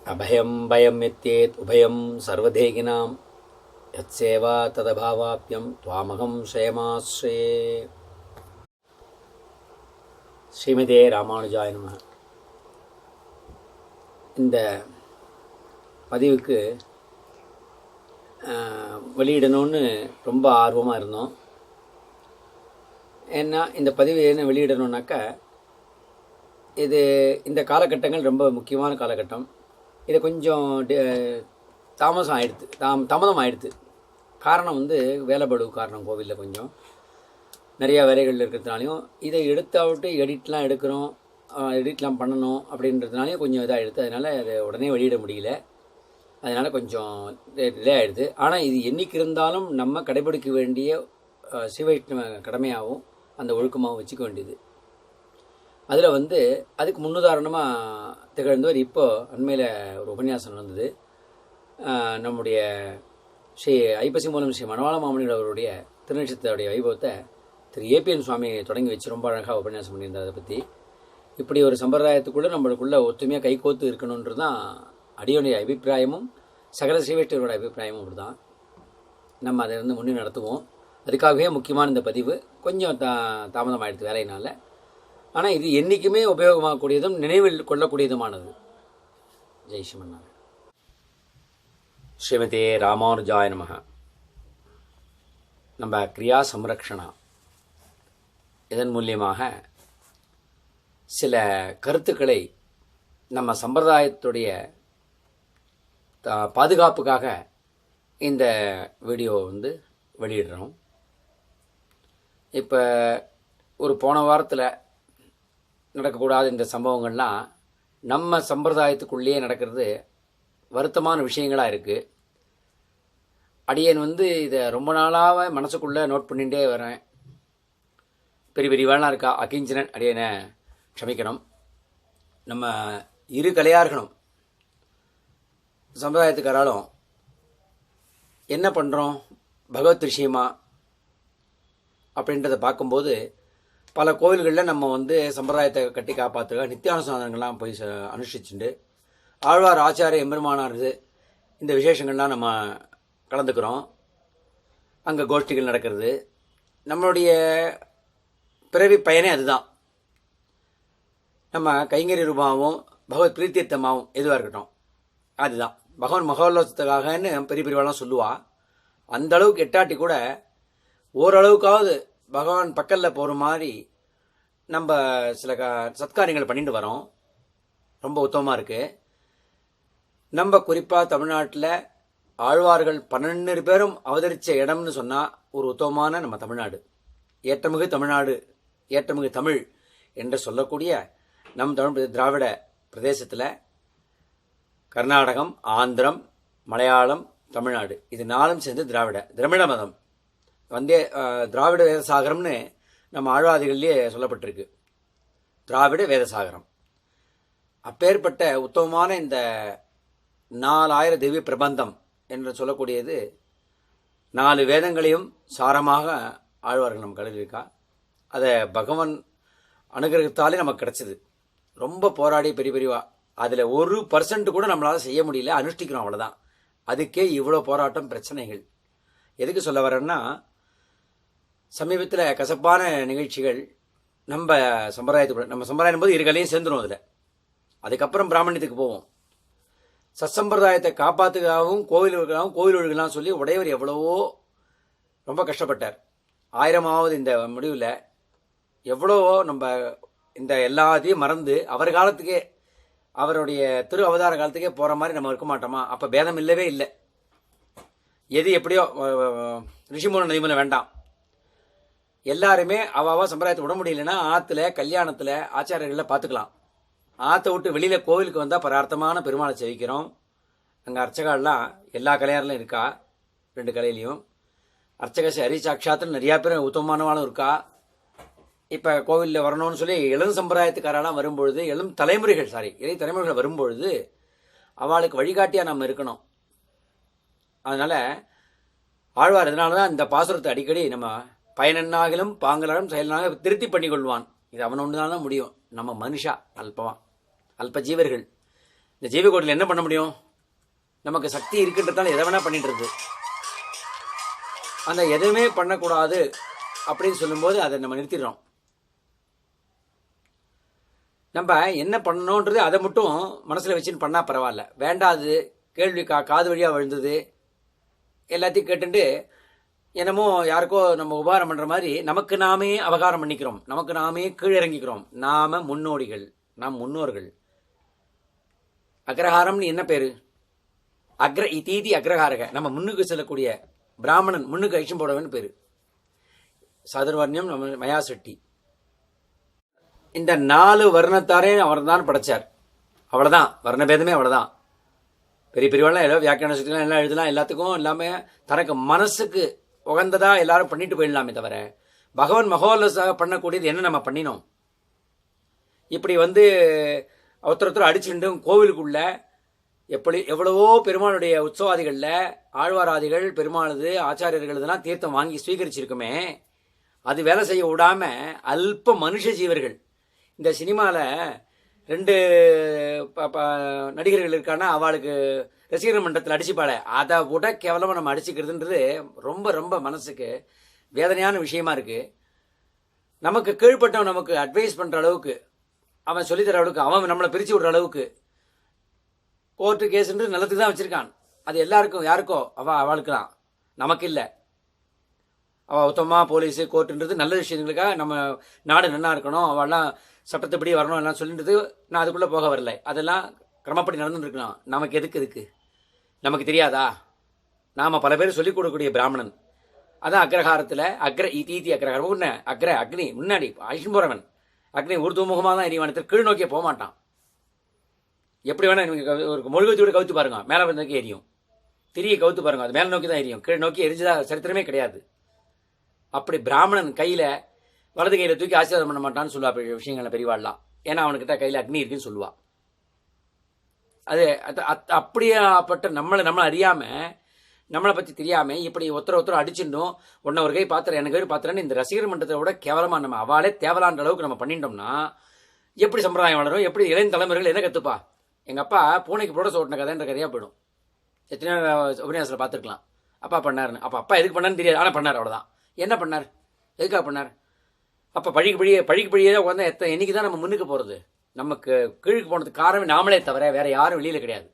அபயம் பயம் எத்தேத் உபயம் சர்வதேகினாம் யத்சேவா ததபாவாப்யம் துவாமகம் ஸ்ரேமாஸ்ரே. ஸ்ரீமதே ராமானுஜாய நமஹ. இந்த பதிவுக்கு வெளியிடணும்னு ரொம்ப ஆர்வமாக இருந்தோம். ஏன்னா இந்த பதிவு என்ன வெளியிடணுன்னாக்கா, இது இந்த காலகட்டங்கள் ரொம்ப முக்கியமான காலகட்டம். இது கொஞ்சம் தாமதம் ஆயிடுது. காரணம் வேலைப்படு காரணம். கோவிலில் கொஞ்சம் நிறையா வேலைகள் இருக்கிறதுனாலையும் இதை எடுத்தாவிட்டு எடிட்லாம் பண்ணணும் அப்படின்றதுனாலையும் கொஞ்சம் இதாகிடுது. அதனால் அதை உடனே வெளியிட முடியல. அதனால் கொஞ்சம் டிலே ஆகிடுது. ஆனால் இது என்றைக்கு இருந்தாலும் நம்ம கடைபிடிக்க வேண்டிய சிவவைஷ்ணவ கடமையாகவும் அந்த ஒழுக்கமாகவும் வச்சுக்க வேண்டியது. அதில் அதுக்கு முன்னுதாரணமாக திகழ்ந்தவர் இப்போது அண்மையில் ஒரு உபன்யாசம் நடந்தது. நம்முடைய ஸ்ரீ ஐப்பசி மூலம் ஸ்ரீ மணவாள மாமனிகள் அவருடைய திருநட்சத்திரத்துடைய வைபவத்தை திரு ஏபிஎன் சுவாமி தொடங்கி வச்சு ரொம்ப அழகாக உபன்யாசம் பண்ணியிருந்தார். அதை பற்றி இப்படி ஒரு சம்பிரதாயத்துக்குள்ளே நம்மளுக்குள்ளே ஒத்துமையாக கைகோத்து இருக்கணுன்றது தான் அடியோடைய அபிப்பிராயமும் சகல ஸ்ரீவைஷ்ணவரோட அபிப்பிராயமும் அப்படி தான். நம்ம அதை முன்னே நடத்துவோம். அதுக்காகவே முக்கியமான இந்த பதிவு கொஞ்சம் தாமதம் ஆகிடுது வேலையினால். ஆனால் இது என்றைக்குமே உபயோகமாகக்கூடியதும் நினைவில் கொள்ளக்கூடியதுமானது. ஜெய் ஸ்ரீமன்னாராயண. ஸ்ரீமதே ராமானுஜாய நமஹ. நம்ம கிரியா சம்ரக்ஷணா இதன் மூலியமாக சில கருத்துக்களை நம்ம சம்பிரதாயத்துடைய பாதுகாப்புக்காக இந்த வீடியோ வெளியிடுறோம். இப்போ ஒரு போன வாரத்தில் நடக்கக்கூடாத இந்த சம்பவங்கள்லாம் நம்ம சம்பிரதாயத்துக்குள்ளேயே நடக்கிறது வருத்தமான விஷயங்களாக இருக்குது. அடியேன் இதை ரொம்ப நாளாக மனசுக்குள்ளே நோட் பண்ணிகிட்டே வரேன். பெரிய பெரிய வேலைலாம் இருக்கா அகிஞ்சனன் அடியேனை க்ஷமிக்கணும். நம்ம இரு கலையார்களும் சம்பிரதாயத்துக்காராலும் என்ன பண்ணுறோம் பகவத் விஷயமா அப்படின்றத பார்க்கும்போது பல கோவில்களில் நம்ம சம்பிரதாயத்தை கட்டி காப்பாற்றுக்க நித்தியானுசாதனங்கள்லாம் போய் அனுஷ்டிச்சுண்டு ஆழ்வார் ஆச்சாரிய எம்பெருமானார் இந்த விசேஷங்கள்லாம் நம்ம கலந்துக்கிறோம். அங்கே கோஷ்டிகள் நடக்கிறது. நம்மளுடைய பிறவி பயனே அதுதான். நம்ம கைங்கறி ரூபாவும் பகவத் பிரீத்தீர்த்தமாகவும் எதுவாக இருக்கட்டும் அதுதான். பகவான் மகோல்லோசத்துக்காகன்னு பெரிய பெரியவாலாம் சொல்லுவா. அந்த அளவுக்கு எட்டாட்டி கூட ஓரளவுக்காவது பகவான் பக்கத்தில் போகிற மாதிரி நம்ம சில சத்காரியங்கள் பண்ணிட்டு வரோம். ரொம்ப உத்தமமாக இருக்குது. நம்ம குறிப்பாக தமிழ்நாட்டில் ஆழ்வார்கள் 12 பேரும் அவதரித்த இடம்னு சொன்னால் ஒரு உத்தமமான நம்ம தமிழ்நாடு, ஏற்றமிகு தமிழ்நாடு, ஏற்றமிகு தமிழ் என்று சொல்லக்கூடிய நம் தமிழ் திராவிட பிரதேசத்தில் கர்நாடகம், ஆந்திரம், மலையாளம், தமிழ்நாடு இது 4 சேர்ந்து திராவிட மதம் திராவிட வேதசாகரம்னு நம்ம ஆழ்வாதிகள்லேயே சொல்லப்பட்டிருக்கு. திராவிட வேதசாகரம். அப்பேற்பட்ட உத்தமமான இந்த 4000 திவ்ய பிரபந்தம் என்று சொல்லக்கூடியது 4 வேதங்களையும் சாரமாக ஆழ்வார்கள் நம்ம கழுவிருக்கா. அதை பகவான் அனுகிரகத்தாலே நமக்கு கிடச்சிது. ரொம்ப போராடி பெரியவா அதில் 1% கூட நம்மளால் செய்ய முடியல, அனுஷ்டிக்கிறோம், அவ்வளோதான். அதுக்கே இவ்வளோ போராட்டம், பிரச்சனைகள். எதுக்கு சொல்ல வரேன்னா, சமீபத்தில் கசப்பான நிகழ்ச்சிகள் நம்ம சம்பிரதாயத்துக்குள்ள போது இருக்கலையும் சேர்ந்துடும். அதில் அதுக்கப்புறம் பிராமணியத்துக்கு போவோம். சத்சம்பிரதாயத்தை காப்பாற்றுக்காகவும் கோவில் ஒழுகலாம் சொல்லி உடையவர் எவ்வளவோ ரொம்ப கஷ்டப்பட்டார். 1000வது இந்த முடிவில் எவ்வளவோ நம்ம இந்த எல்லாத்தையும் மறந்து அவர் காலத்துக்கே, அவருடைய திரு அவதார காலத்துக்கே போகிற மாதிரி நம்ம இருக்க மாட்டோமா? அப்போ பேதம் இல்லவே இல்லை. எது எப்படியோ ரிஷிமூல நதிமூல வேண்டாம். எல்லாருமே அவாவா சம்பிரதாயத்தை விட முடியலன்னா ஆற்றுல கல்யாணத்தில் ஆச்சாரியர்களை பார்த்துக்கலாம். ஆற்றை விட்டு வெளியில் கோவிலுக்கு வந்தால் பரார்த்தமான பெருமாளை சேவிக்கிறோம். அங்கே அர்ச்சகாலாம் எல்லா கலையாரிலும் இருக்கா, 2 கலையிலையும். அர்ச்சகசி ஹரிசாட்சாத்துன்னு நிறையா பேர் உத்தமமானவாலும் இருக்கா. இப்போ கோவிலில் வரணும்னு சொல்லி இளம் சம்பிரதாயத்துக்காரெல்லாம் வரும்பொழுது, இளம் தலைமுறைகள் வரும்பொழுது அவளுக்கு வழிகாட்டியாக நம்ம இருக்கணும். அதனால் ஆழ்வார் இதனால தான் இந்த பாசுரத்தை அடிக்கடி நம்ம பயனென்னாகிலும் பாங்கலாலும் செயலனாக திருத்தி பண்ணிக்கொள்வான். இது அவன் ஒன்று தான் முடியும். நம்ம மனுஷா அல்ப ஜீவர்கள் இந்த ஜீவகோட்டில் என்ன பண்ண முடியும்? நமக்கு சக்தி இருக்குன்றதால எதை வேணால் பண்ணிட்டு இருக்கு. அந்த எதுவுமே பண்ணக்கூடாது அப்படின்னு சொல்லும்போது அதை நம்ம நிறுத்திடுறோம். நம்ம என்ன பண்ணணுன்றது அதை மட்டும் மனசில் வச்சுன்னு பண்ணால் பரவாயில்ல. வேண்டாது கேள்வி காது வழியாக விழுந்தது எல்லாத்தையும் கேட்டுட்டு என்னமோ யாருக்கோ நம்ம உபகாரம் பண்ணுற மாதிரி நமக்கு நாமே அபகாரம் பண்ணிக்கிறோம், நமக்கு நாமே கீழிறங்கிக்கிறோம். நாம் முன்னோடிகள், நாம் முன்னோர்கள். அக்ரஹாரம்னு என்ன பேர்? அக்ர இத்தீதி அக்ரஹாரக, நம்ம முன்னுக்கு செல்லக்கூடிய பிராமணன், முன்னுக்கு ஐஷம் போடவன் பேர். சதுர்வர்ணியம் நம்ம மயாசெட்டி. இந்த 4 வர்ணத்தாரே அவர் தான் படைச்சார். அவ்வளோதான், வர்ணபேதமே அவ்வளோதான். பெரிய பெரியவாள்லாம் எல்லாம் வியாக்கியான சக்திலாம் எல்லாம் எழுதலாம், எல்லாத்துக்கும் எல்லாமே தனக்கு மனசுக்கு உகந்ததா எல்லாரும் பண்ணிட்டு போயிடலாமே தவிர பகவான் மகோல்லசாக பண்ணக்கூடியது என்ன நம்ம பண்ணினோம்? இப்படி ஒருத்தர் அடிச்சுட்டு கோவிலுக்குள்ள எவ்வளவோ பெருமாளுடைய உற்சவாதிகளில் ஆழ்வாராதிகள் பெருமாளது ஆச்சாரியர்கள் இதெல்லாம் தீர்த்தம் வாங்கி ஸ்வீகரிச்சிருக்குமே, அது வேலை செய்ய விடாம அல்ப மனுஷ ஜீவர்கள். இந்த சினிமாவில் 2 நடிகர்கள் இருக்கானா, அவளுக்கு ரசிகர் மன்றத்தில் அடிச்சுப்பாள, அதை விட கேவலமாக நம்ம அடிச்சுக்கிறதுன்றது ரொம்ப ரொம்ப மனசுக்கு வேதனையான விஷயமா இருக்கு. நமக்கு கீழ்பட்டவன் நமக்கு அட்வைஸ் பண்ணுற அளவுக்கு, அவன் சொல்லித்தர அளவுக்கு, அவன் நம்மளை பிரித்து விடுற அளவுக்கு கோர்ட்டு கேஸுன்றது நல்லதுக்கு தான் வச்சுருக்கான். அது எல்லாருக்கும், யாருக்கோ அவளுக்கு தான், நமக்கு இல்லை. அவள் உத்தமாக போலீஸு கோர்ட்டுன்றது நல்ல விஷயங்களுக்காக நம்ம நாடு நல்லா இருக்கணும், அவள்லாம் சட்டத்தைப்படி வரணும் எல்லாம் சொல்லின்றது. நான் அதுக்குள்ளே போக வரல, அதெல்லாம் கிரமப்படி நடந்துருக்கலாம். நமக்கு எதுக்கு நமக்கு தெரியாதா? நாம் பல பேர் சொல்லிக் கொடுக்கக்கூடிய பிராமணன். அதான் அக்ரஹாரத்தில் அக்ர ஈதி அக்ரஹாரம். உன்ன அக்னி முன்னாடி அழிச்சு போகிறவன். அக்னி ஊர்துமுகமாக தான் எரிவானத்தில் கீழ் நோக்கிய போக மாட்டான். எப்படி வேணா ஒரு மொழிகத்தோடு கவுத்து பாருங்க, மேலே நோக்கி எரியும். திரியை கவுத்து பாருங்க, அது மேலே நோக்கி தான் எரியும், கீழ் நோக்கி எரிஞ்சதா சரித்திரமே கிடையாது. அப்படி பிராமணன் கையில் வலது கையில் தூக்கி ஆசீர்வாதம் பண்ண மாட்டான்னு சொல்லுவா விஷயங்களை பெரியவாள்லாம். ஏன்னா அவனுக்கிட்ட கையில் அக்னி இருக்குன்னு சொல்லுவா. அது அப்படியாப்பட்ட நம்மளை அறியாமல், நம்மளை பற்றி தெரியாமல் இப்படி ஒருத்தர் அடிச்சுட்டோம். உன்னை ஒரு கை பாத்திரம் எனக்கு பேர் பாத்திரன்னு இந்த ரசிகர் மன்றத்தை விட கேவலமாக நம்ம அவளே தேவலான்ற அளவுக்கு நம்ம பண்ணிட்டோம்னா எப்படி சம்பிரதாயம் வளரும்? எப்படி இளைஞ தலைமுறைகள் என்ன கற்றுப்பா? எங்கள் அப்பா பூனைக்கு புரோட ஓட்டின கதைன்ற கதையாக போயிடும். எத்தனை உபன்யாசத்தில் பார்த்துருக்கலாம். அப்பா பண்ணாருன்னு. அப்பா எதுக்கு பண்ணாருன்னு தெரியாது, ஆனால் பண்ணார், அவ்வளோதான். என்ன பண்ணார், எதுக்காக பண்ணார்? அப்போ பழிக்கு பழியே உட்காந்து என்னைக்கு தான் நம்ம முன்னுக்கு போகிறது? நமக்கு கீழுக்கு போனதுக்கு காரணம் நாமளே தவிர வேற யாரும் வெளியில் கிடையாது.